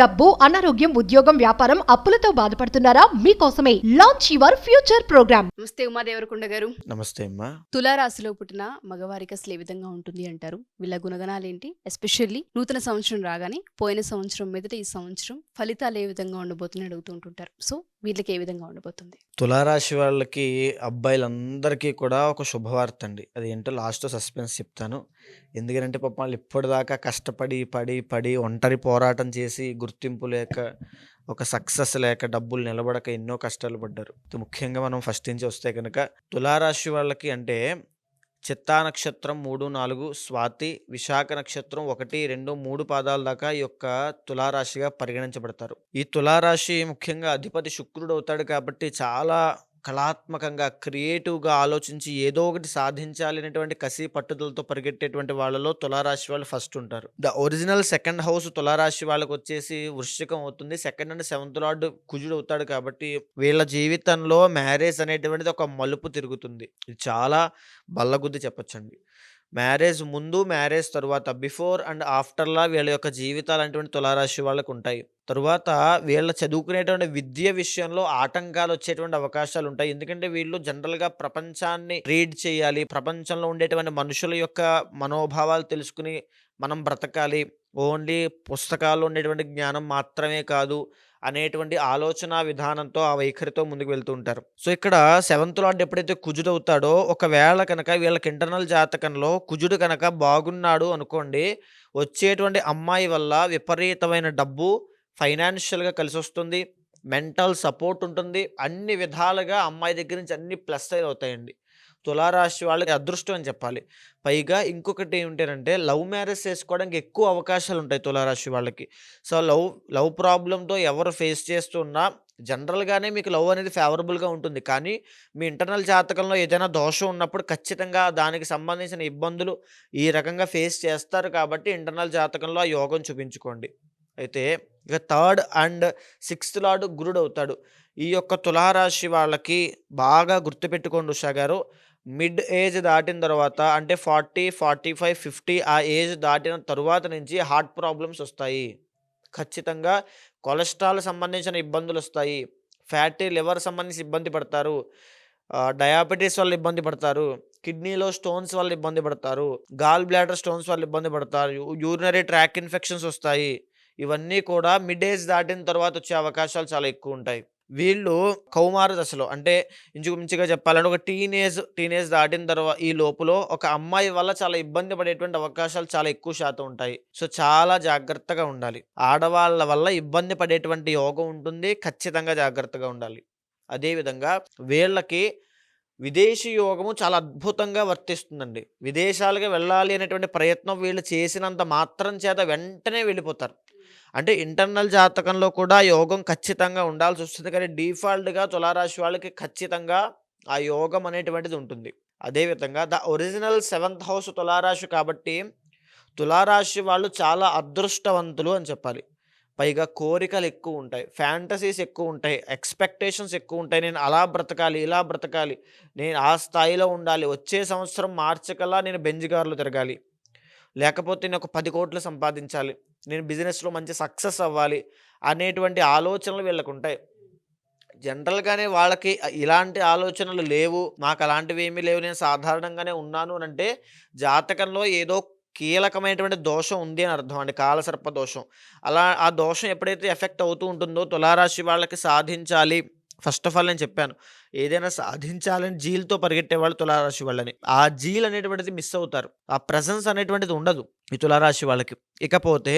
డబ్బు, అనారోగ్యం, ఉద్యోగం, వ్యాపారం, అప్పులతో బాధపడుతున్నారా? మీకోసమే లాంచ్ యువర్ ఫ్యూచర్ ప్రోగ్రామ్. నమస్తే ఉమా దేవరకొండ గారు. నమస్తే అమ్మా. తులారాశిలో పుట్టిన మగవారికి అసలు ఏ విధంగా ఉంటుంది అంటారు? వీళ్ళ గుణగణాలు ఏంటి? ఎస్పెషల్లీ నూతన సంవత్సరం రాగానే పోయిన సంవత్సరం మీదట ఈ సంవత్సరం ఫలితాలు ఏ విధంగా ఉండబోతున్నాయి అడుగుతూ ఉంటుంటారు. సో వీళ్ళకి ఏ విధంగా ఉండబోతుంది? తులారాశి వాళ్ళకి అబ్బాయిలందరికీ కూడా ఒక శుభవార్త అండి. అది ఏంటో లాస్ట్లో సస్పెన్స్ చెప్తాను. ఎందుకంటే పాపం వాళ్ళు ఇప్పటిదాకా కష్టపడి పడి పడి ఒంటరి పోరాటం చేసి గుర్తింపు లేక ఒక సక్సెస్ లేక డబ్బులు నిలబడక ఎన్నో కష్టాలు పడ్డారు. ముఖ్యంగా మనం ఫస్ట్ నుంచి వస్తే కనుక తులారాశి వాళ్ళకి అంటే చిత్తా నక్షత్రం 3, 4, స్వాతి, విశాఖ నక్షత్రం 1, 2, 3 పాదాల దాకా ఈ యొక్క తులారాశిగా పరిగణించబడతారు. ఈ తులారాశి ముఖ్యంగా అధిపతి శుక్రుడు అవుతాడు కాబట్టి చాలా కళాత్మకంగా క్రియేటివ్గా ఆలోచించి ఏదో ఒకటి సాధించాలి అనేటువంటి కసి పట్టుదలతో పరిగెట్టేటువంటి వాళ్ళలో తులారాశి వాళ్ళు ఫస్ట్ ఉంటారు. ద ఒరిజినల్ సెకండ్ హౌస్ తులారాశి వాళ్ళకి వచ్చేసి వృశ్చికం అవుతుంది. సెకండ్ అండ్ సెవెంత్ లార్డ్ కుజుడు అవుతాడు కాబట్టి వీళ్ళ జీవితంలో మ్యారేజ్ అనేటువంటిది ఒక మలుపు తిరుగుతుంది. ఇది చాలా బల్లగుద్ది చెప్పొచ్చండి. మ్యారేజ్ ముందు, మ్యారేజ్ తరువాత, బిఫోర్ అండ్ ఆఫ్టర్లా వీళ్ళ యొక్క జీవితాలు అనేటువంటి తులారాశి వాళ్ళకు ఉంటాయి. తరువాత వీళ్ళ చదువుకునేటువంటి విద్య విషయంలో ఆటంకాలు వచ్చేటువంటి అవకాశాలు ఉంటాయి. ఎందుకంటే వీళ్ళు జనరల్గా ప్రపంచాన్ని రీడ్ చేయాలి, ప్రపంచంలో ఉండేటువంటి మనుషుల యొక్క మనోభావాలు తెలుసుకుని మనం బ్రతకాలి, ఓన్లీ పుస్తకాల్లో ఉండేటువంటి జ్ఞానం మాత్రమే కాదు అనేటువంటి ఆలోచన విధానంతో ఆ వైఖరితో ముందుకు వెళ్తూ ఉంటారు. సో ఇక్కడ సెవెంత్ లార్డ్ ఎప్పుడైతే కుజుడు అవుతాడో ఒకవేళ కనుక వీళ్ళకి ఇంటర్నల్ జాతకంలో కుజుడు కనుక బాగున్నాడు అనుకోండి, వచ్చేటువంటి అమ్మాయి వల్ల విపరీతమైన డబ్బు ఫైనాన్షియల్గా కలిసి వస్తుంది, మెంటల్ సపోర్ట్ ఉంటుంది, అన్ని విధాలుగా అమ్మాయి దగ్గర నుంచి అన్ని ప్లస్ సైడ్ అవుతాయండి. తులారాశి వాళ్ళకి అదృష్టం అని చెప్పాలి. పైగా ఇంకొకటి ఏమిటంటే లవ్ మ్యారేజ్ చేసుకోవడానికి ఎక్కువ అవకాశాలు ఉంటాయి తులారాశి వాళ్ళకి. సో లవ్ ప్రాబ్లంతో ఎవరు ఫేస్ చేస్తున్నా జనరల్గానే మీకు లవ్ అనేది ఫేవరబుల్గా ఉంటుంది. కానీ మీ ఇంటర్నల్ జాతకంలో ఏదైనా దోషం ఉన్నప్పుడు ఖచ్చితంగా దానికి సంబంధించిన ఇబ్బందులు ఈ రకంగా ఫేస్ చేస్తారు. కాబట్టి ఇంటర్నల్ జాతకంలో ఆ యోగం చూపించుకోండి. అయితే ఇక థర్డ్ అండ్ సిక్స్త్ లార్డ్ గురుడు అవుతాడు. ఈ యొక్క తులారాశి వాళ్ళకి బాగా గుర్తుపెట్టుకోండి ఉషా గారు, మిడ్ ఏజ్ దాటిన తర్వాత అంటే 40, 45, 50 ఆ ఏజ్ దాటిన తరువాత నుంచి హార్ట్ ప్రాబ్లమ్స్ వస్తాయి. ఖచ్చితంగా కొలెస్ట్రాల్ సంబంధించిన ఇబ్బందులు వస్తాయి, ఫ్యాటీ లివర్ సంబంధించి ఇబ్బంది పడతారు, డయాబెటీస్ వల్ల ఇబ్బంది పడతారు, కిడ్నీలో స్టోన్స్ వల్ల ఇబ్బంది పడతారు, గాల్ బ్లాడర్ స్టోన్స్ వల్ల ఇబ్బంది పడతారు, యూరినరీ ట్రాక్ ఇన్ఫెక్షన్స్ వస్తాయి. ఇవన్నీ కూడా మిడ్ ఏజ్ దాటిన తర్వాత వచ్చే అవకాశాలు చాలా ఎక్కువ ఉంటాయి. వీళ్ళు కౌమార దశలో అంటే ఇంచుమించుగా చెప్పాలంటే ఒక టీనేజ్ దాటిన తర్వాత ఈ లోపులో ఒక అమ్మాయి వల్ల చాలా ఇబ్బంది పడేటువంటి అవకాశాలు చాలా ఎక్కువ శాతం ఉంటాయి. సో చాలా జాగ్రత్తగా ఉండాలి. ఆడవాళ్ళ వల్ల ఇబ్బంది పడేటువంటి యోగం ఉంటుంది, ఖచ్చితంగా జాగ్రత్తగా ఉండాలి. అదేవిధంగా వీళ్ళకి విదేశీ యోగము చాలా అద్భుతంగా వర్తిస్తుందండి. విదేశాలకు వెళ్ళాలి అనేటువంటి ప్రయత్నం వీళ్ళు చేసినంత మాత్రం చేత వెంటనే వెళ్ళిపోతారు. అంటే ఇంటర్నల్ జాతకంలో కూడా యోగం ఖచ్చితంగా ఉండాల్సి వస్తుంది. కానీ డిఫాల్ట్గా తులారాశి వాళ్ళకి ఖచ్చితంగా ఆ యోగం అనేటువంటిది ఉంటుంది. అదేవిధంగా ద ఒరిజినల్ సెవెంత్ హౌస్ తులారాశి కాబట్టి తులారాశి వాళ్ళు చాలా అదృష్టవంతులు అని చెప్పాలి. పైగా కోరికలు ఎక్కువ ఉంటాయి, ఫ్యాంటసీస్ ఎక్కువ ఉంటాయి, ఎక్స్పెక్టేషన్స్ ఎక్కువ ఉంటాయి. నేను అలా బ్రతకాలి, ఇలా బ్రతకాలి, నేను ఆ స్థాయిలో ఉండాలి, వచ్చే సంవత్సరం మార్చి కల్లా నేను బెంజ్ కార్లు తిరగాలి, లేకపోతే నేను ఒక 10 కోట్లు సంపాదించాలి, నేను బిజినెస్లో మంచి సక్సెస్ అవ్వాలి అనేటువంటి ఆలోచనలు వీళ్ళకు ఉంటాయి. జనరల్గానే వాళ్ళకి ఇలాంటి ఆలోచనలు లేవు, నాకు అలాంటివి ఏమీ లేవు, నేను సాధారణంగానే ఉన్నాను అని అంటే జాతకంలో ఏదో కీలకమైనటువంటి దోషం ఉంది అని అర్థం అండి, కాలసర్ప దోషం. అలా ఆ దోషం ఎప్పుడైతే ఎఫెక్ట్ అవుతూ ఉంటుందో తులారాశి వాళ్ళకి సాధించాలి. ఫస్ట్ ఆఫ్ ఆల్ నేను చెప్పాను, ఏదైనా సాధించాలని జీల్తో పరిగెట్టేవాళ్ళు తులారాశి వాళ్ళని. ఆ జీల్ అనేటువంటిది మిస్ అవుతారు, ఆ ప్రెజెన్స్ అనేటువంటిది ఉండదు ఈ తులారాశి వాళ్ళకి. ఇకపోతే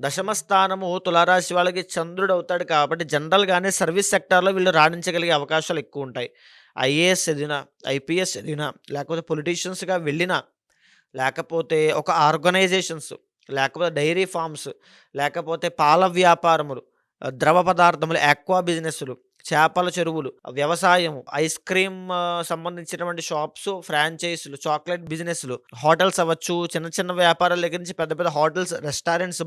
దశమ స్థానము తులారాశి వాళ్ళకి చంద్రుడు అవుతాడు కాబట్టి జనరల్గానే సర్వీస్ సెక్టార్లో వీళ్ళు రాణించగలిగే అవకాశాలు ఎక్కువ ఉంటాయి. ఐఏఎస్ చదివినా, ఐపీఎస్ చదివినా, లేకపోతే పొలిటీషియన్స్గా వెళ్ళినా, లేకపోతే ఒక ఆర్గనైజేషన్స్, లేకపోతే డైరీ ఫార్మ్స్, లేకపోతే పాల వ్యాపారములు, ద్రవ పదార్థములు, ఆక్వా బిజినెస్లు, చేపల చెరువులు, వ్యవసాయం, ఐస్ క్రీమ్ సంబంధించినటువంటి షాప్స్, ఫ్రాంచైజీలు, చాక్లెట్ బిజినెస్లు, హోటల్స్ అవ్వచ్చు, చిన్న చిన్న వ్యాపారాల దగ్గర నుంచి పెద్ద పెద్ద hotels, restaurants,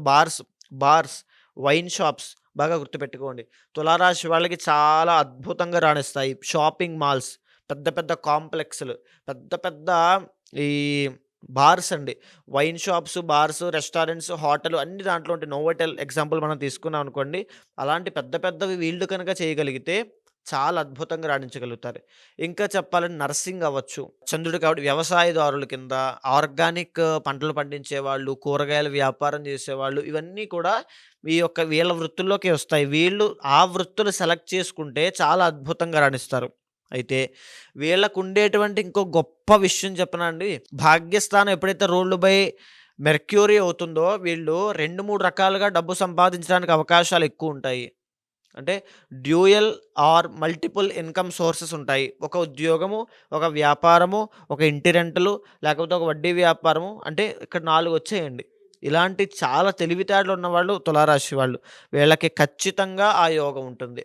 bars, wine shops. బాగా గుర్తుపెట్టుకోండి, తులారాశి వాళ్ళకి చాలా అద్భుతంగా రాణిస్తాయి. షాపింగ్ మాల్స్, పెద్ద పెద్ద కాంప్లెక్స్లు, పెద్ద పెద్ద ఈ బార్స్ అండి. Wine shops, bars, restaurants, hotel అన్ని దాంట్లో ఉంటాయి. నోవోటెల్ ఎగ్జాంపుల్ మనం తీసుకున్నాం అనుకోండి. అలాంటి పెద్ద పెద్దవి వీళ్ళు కనుక చేయగలిగితే చాలా అద్భుతంగా రాణించగలుగుతారు. ఇంకా చెప్పాలంటే నర్సింగ్ అవ్వచ్చు. చంద్రుడు కాబట్టి వ్యవసాయదారుల కింద ఆర్గానిక్ పంటలు పండించేవాళ్ళు, కూరగాయల వ్యాపారం చేసేవాళ్ళు ఇవన్నీ కూడా వీళ్ళ వృత్తుల్లోకే వస్తాయి. వీళ్ళు ఆ వృత్తులు సెలెక్ట్ చేసుకుంటే చాలా అద్భుతంగా రాణిస్తారు. అయితే వీళ్ళకుండేటువంటి ఇంకో గొప్ప విషయం చెప్పనా అండి? భాగ్యస్థానం ఎప్పుడైతే రూల్డ్ బై మెర్క్యూరీ అవుతుందో వీళ్ళు 2, 3 రకాలుగా డబ్బు సంపాదించడానికి అవకాశాలు ఎక్కువుంటాయి. అంటే dual or multiple income sources ఉంటాయి. ఒక ఉద్యోగము, ఒక వ్యాపారము, ఒక ఇంటి రెంటలు, లేకపోతే ఒక వడ్డీ వ్యాపారము అంటే ఇక్కడ 4 వచ్చేయండి. ఇలాంటి చాలా తెలివితేటలు ఉన్నవాళ్ళు తులారాశి వాళ్ళు. వీళ్ళకి ఖచ్చితంగా ఆ యోగం ఉంటుంది.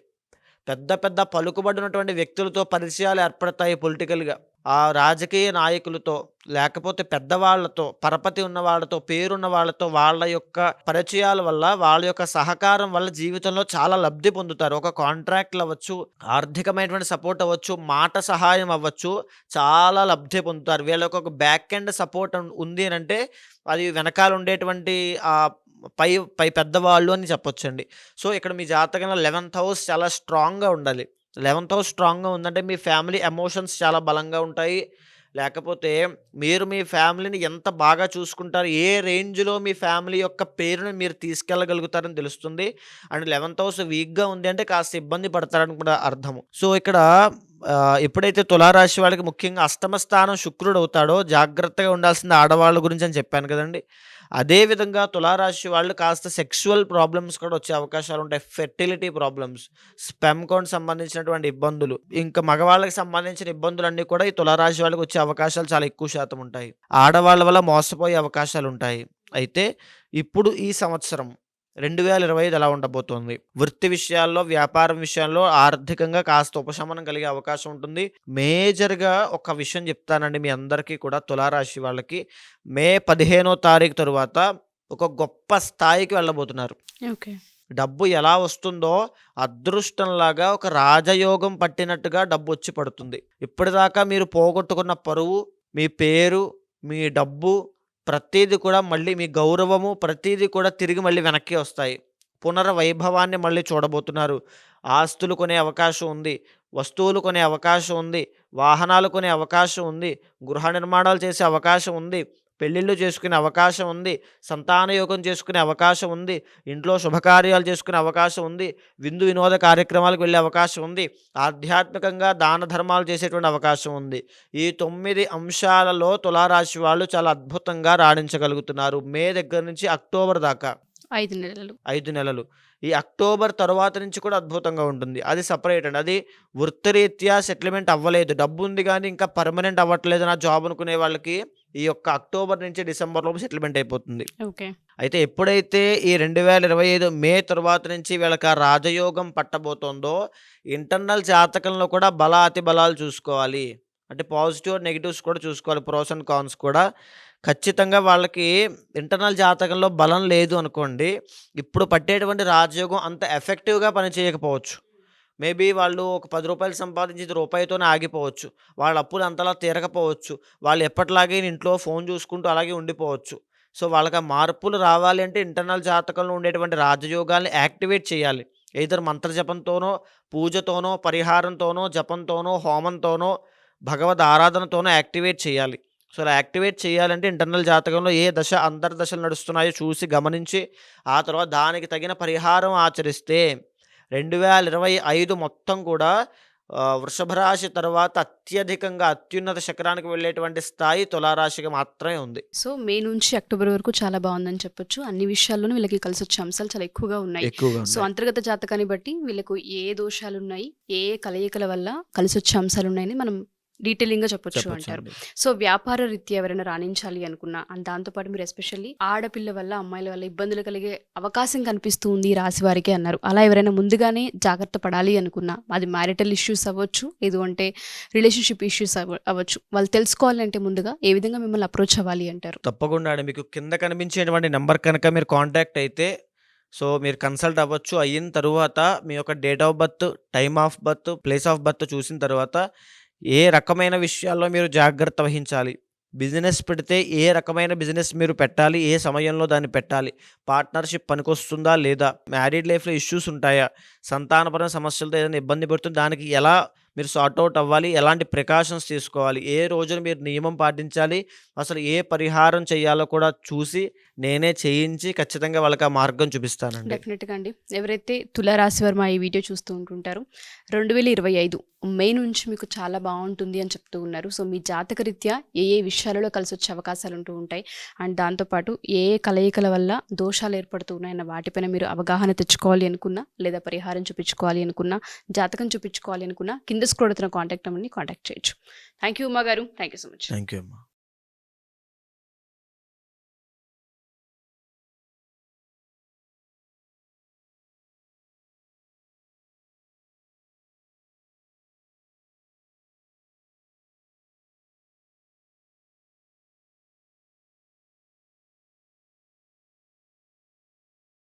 పెద్ద పెద్ద పలుకుబడినటువంటి వ్యక్తులతో పరిచయాలు ఏర్పడతాయి పొలిటికల్‌గా. ఆ రాజకీయ నాయకులతో, లేకపోతే పెద్దవాళ్ళతో, పరపతి ఉన్న వాళ్ళతో, పేరున్న వాళ్ళతో వాళ్ళ యొక్క పరిచయాల వల్ల, వాళ్ళ యొక్క సహకారం వల్ల జీవితంలో చాలా లబ్ధి పొందుతారు. ఒక కాంట్రాక్ట్‌లు అవ్వచ్చు, ఆర్థికమైనటువంటి సపోర్ట్ అవ్వచ్చు, మాట సహాయం అవ్వచ్చు, చాలా లబ్ధి పొందుతారు. వీళ్ళకి ఒక బ్యాక్ ఎండ్ సపోర్ట్ ఉంది అనంటే అది వెనకాల ఉండేటువంటి పై పై పెద్దవాళ్ళు అని చెప్పొచ్చండి. సో, ఇక్కడ మీ జాతకంలో 11th హౌస్ చాలా స్ట్రాంగ్‌గా ఉండాలి. 11th హౌస్ స్ట్రాంగ్‌గా ఉందంటే మీ ఫ్యామిలీ ఎమోషన్స్ చాలా బలంగా ఉంటాయి. లేకపోతే మీరు మీ ఫ్యామిలీని ఎంత బాగా చూసుకుంటారు, ఏ రేంజ్‌లో మీ ఫ్యామిలీ యొక్క పేరుని మీరు తీసుకెళ్ళగలుగుతారని తెలుస్తుంది. అండ్ 11th హౌస్ వీక్‌గా ఉంది అంటే కాస్త ఇబ్బంది పడతారని కూడా అర్థము. సో, ఇక్కడ ఎప్పుడైతే తులారాశి వాళ్ళకి ముఖ్యంగా అష్టమ స్థానం శుక్రుడు అవుతాడో జాగ్రత్తగా ఉండాల్సింది ఆడవాళ్ళ గురించి అని చెప్పాను కదండీ! అదే విధంగా తులారాశి వాళ్ళు కాస్త సెక్సువల్ ప్రాబ్లమ్స్ కూడా వచ్చే అవకాశాలుంటాయి. ఫెర్టిలిటీ ప్రాబ్లమ్స్, స్పెర్మ్ కౌంట్ సంబంధించినటువంటి ఇబ్బందులు, ఇంకా మగవాళ్ళకి సంబంధించిన ఇబ్బందులన్నీ కూడా ఈ తులారాశి వాళ్ళకి వచ్చే అవకాశాలు చాలా ఎక్కువ శాతం ఉంటాయి. ఆడవాళ్ళ వల్ల మోసపోయే అవకాశాలుంటాయి. అయితే ఇప్పుడు ఈ సంవత్సరం 2025 ఎలా ఉండబోతోంది? వృత్తి విషయాల్లో, వ్యాపారం విషయాల్లో ఆర్థికంగా కాస్త ఉపశమనం కలిగే అవకాశం ఉంటుంది. మేజర్‌గా ఒక విషయం చెప్తానండి మీ అందరికీ కూడా తులారాశి వాళ్ళకి. మే 15వ తారీఖు తరువాత ఒక గొప్ప స్థాయికి వెళ్ళబోతున్నారు. ఓకే. డబ్బు ఎలా వస్తుందో అదృష్టంలాగా ఒక రాజయోగం పట్టినట్టుగా డబ్బొచ్చి పడుతుంది. ఇప్పటిదాకా మీరు పోగొట్టుకున్న పరువు, మీ పేరు, మీ డబ్బు ప్రతీది కూడా మళ్ళీ మీ గౌరవము ప్రతీది కూడా తిరిగి మళ్ళీ వెనక్కి వస్తాయి. పునర్వైభవాన్ని మళ్ళీ చూడబోతున్నారు. ఆస్తులు కొనే అవకాశం ఉంది. వస్తువులు కొనే అవకాశం ఉంది. వాహనాలు కొనే అవకాశం ఉంది. గృహ నిర్మాణాలు చేసే అవకాశం ఉంది. పెళ్ళిళ్ళు చేసుకునే అవకాశం ఉంది. సంతానయోగం చేసుకునే అవకాశం ఉంది. ఇంట్లో శుభకార్యాలు చేసుకునే అవకాశం ఉంది. విందు వినోద కార్యక్రమాలకు వెళ్ళే అవకాశం ఉంది. ఆధ్యాత్మికంగా దాన ధర్మాలు చేసేటువంటి అవకాశం ఉంది. ఈ 9 అంశాలలో తులారాశి వాళ్ళు చాలా అద్భుతంగా రాణించగలుగుతున్నారు. మే దగ్గర నుంచి అక్టోబర్ దాకా 5 నెలలు. 5 నెలలు. ఈ అక్టోబర్ తరువాత నుంచి కూడా అద్భుతంగా ఉంటుంది. అది సెపరేట్ అండి. అది వృత్తిరీత్యా సెటిల్మెంట్ అవ్వలేదు. డబ్బు ఉంది కానీ ఇంకా పర్మనెంట్ అవ్వట్లేదు నా జాబ్ అనుకునే వాళ్ళకి ఈ యొక్క అక్టోబర్ నుంచి డిసెంబర్ లోపు సెటిల్మెంట్ అయిపోతుంది. ఓకే. అయితే ఎప్పుడైతే ఈ 2025 మే తరువాత నుంచి వీళ్ళకి ఆ రాజయోగం పట్టబోతోందో ఇంటర్నల్ జాతకంలో కూడా అతి బలాలు చూసుకోవాలి. అంటే పాజిటివ్, నెగెటివ్స్ కూడా చూసుకోవాలి. ప్రోస్ అండ్ కాన్స్ కూడా. ఖచ్చితంగా వాళ్ళకి ఇంటర్నల్ జాతకంలో బలం లేదు అనుకోండి, ఇప్పుడు పట్టేటువంటి రాజయోగం అంత ఎఫెక్టివ్‌గా పనిచేయకపోవచ్చు. మేబీ వాళ్ళు ఒక రూ. 10 సంపాదించేది రూపాయితోనే ఆగిపోవచ్చు. వాళ్ళ అప్పులు అంతలా తీరకపోవచ్చు. వాళ్ళు ఎప్పటిలాగే ఇంట్లో ఫోన్ చూసుకుంటూ అలాగే ఉండిపోవచ్చు. సో, వాళ్ళకి ఆ మార్పులు రావాలి అంటే ఇంటర్నల్ జాతకంలో ఉండేటువంటి రాజయోగాల్ని యాక్టివేట్ చేయాలి. ఎయిదర్ మంత్ర జపంతోనో, పూజతోనో, పరిహారంతోనో, జపంతోనో, హోమంతోనో, భగవద్ ఆరాధనతోనో యాక్టివేట్ చేయాలి. సో, అలా యాక్టివేట్ చేయాలంటే ఇంటర్నల్ జాతకంలో ఏ దశ అంతర్దశలు నడుస్తున్నాయో చూసి గమనించి ఆ తర్వాత దానికి తగిన పరిహారం ఆచరిస్తే 2025 మొత్తం కూడా వృషభ రాశి తర్వాత అత్యధికంగా అత్యున్నత శిఖరానికి వెళ్ళేటువంటి స్థాయి తులారాశికి మాత్రమే ఉంది. సో, మే నుంచి అక్టోబర్ వరకు చాలా బాగుందని చెప్పొచ్చు. అన్ని విషయాల్లోనూ వీళ్ళకి కలిసొచ్చే అంశాలు చాలా ఎక్కువగా ఉన్నాయి. ఎక్కువగా సో, ఉన్నాయి. అంతర్గత జాతకాన్ని బట్టి వీళ్ళకు ఏ దోషాలున్నాయి, ఏ కలయికల వల్ల కలిసొచ్చే అంశాలున్నాయని మనం డీటెయిలింగ్‌గా చెప్పొచ్చు అంటారు. చెప్పొచ్చండి. సో, వ్యాపార రీత్యా ఎవరైనా రాణించాలి అనుకున్నా అండ్ దాంతోపాటు మీరు ఎస్పెషల్లీ ఆడపిల్ల వల్ల, అమ్మాయిల వల్ల ఇబ్బందులు కలిగే అవకాశం కనిపిస్తూ ఉంది ఈ రాశి వారికి అన్నారు. అలా ఎవరైనా ముందుగానే జాగ్రత్త పడాలి అనుకున్నా, అది మ్యారిటల్ ఇష్యూస్ అవ్వచ్చు, లేదు అంటే రిలేషన్‌షిప్ ఇష్యూస్ అవ్వచ్చు. వాళ్ళు తెలుసుకోవాలంటే ముందుగా ఏ విధంగా మిమ్మల్ని అప్రోచ్ అవ్వాలి అంటారు? తప్పకుండా అండి. మీకు కింద కనిపించేటువంటి నెంబర్ కనుక మీరు కాంటాక్ట్ అయితే సో, మీరు కన్సల్ట్ అవ్వచ్చు. అయిన తరువాత మీ యొక్క date of birth, time of birth, place of birth చూసిన తర్వాత ఏ రకమైన విషయాల్లో మీరు జాగ్రత్త వహించాలి, బిజినెస్ పెడితే ఏ రకమైన బిజినెస్ మీరు పెట్టాలి, ఏ సమయంలో దాన్ని పెట్టాలి, పార్ట్నర్షిప్ పనికొస్తుందా లేదా, మ్యారీడ్ లైఫ్లో ఇష్యూస్ ఉంటాయా, సంతానపరమైన సమస్యలతో ఏదైనా ఇబ్బంది పడుతుంది, దానికి ఎలా మీరు సార్ట్ అవుట్ అవ్వాలి, ఎలాంటి ప్రికాషన్స్ తీసుకోవాలి, ఏ రోజున మీరు నియమం పాటించాలి, అసలు ఏ పరిహారం చేయాలో కూడా చూసి నేనే చేయించి ఖచ్చితంగా వాళ్ళకి ఆ మార్గం చూపిస్తానండి. డెఫినెట్గా అండి. ఎవరైతే తులారాశి వారు మా ఈ వీడియో చూస్తూ ఉంటుంటారో 2025 మే నుంచి మీకు చాలా బాగుంటుంది అని చెప్తూ ఉన్నారు. సో మీ జాతక రీత్యా ఏ ఏ విషయాలలో కలిసి వచ్చే అవకాశాలు ఉంటూ ఉంటాయి, అండ్ దాంతోపాటు ఏ ఏ కలయికల వల్ల దోషాలు ఏర్పడుతూ ఉన్నాయన్న వాటిపైన మీరు అవగాహన తెచ్చుకోవాలి అనుకున్నా, లేదా పరిహారం చూపించుకోవాలి అనుకున్నా, జాతకం చూపించుకోవాలి అనుకున్నా, కింద స్క్రోల్ అవుతున్న కాంటాక్ట్ నెంబర్ని కాంటాక్ట్ చేయొచ్చు. థ్యాంక్ యూ ఉమా గారు. Thank you so much. Thank you అమ్మా.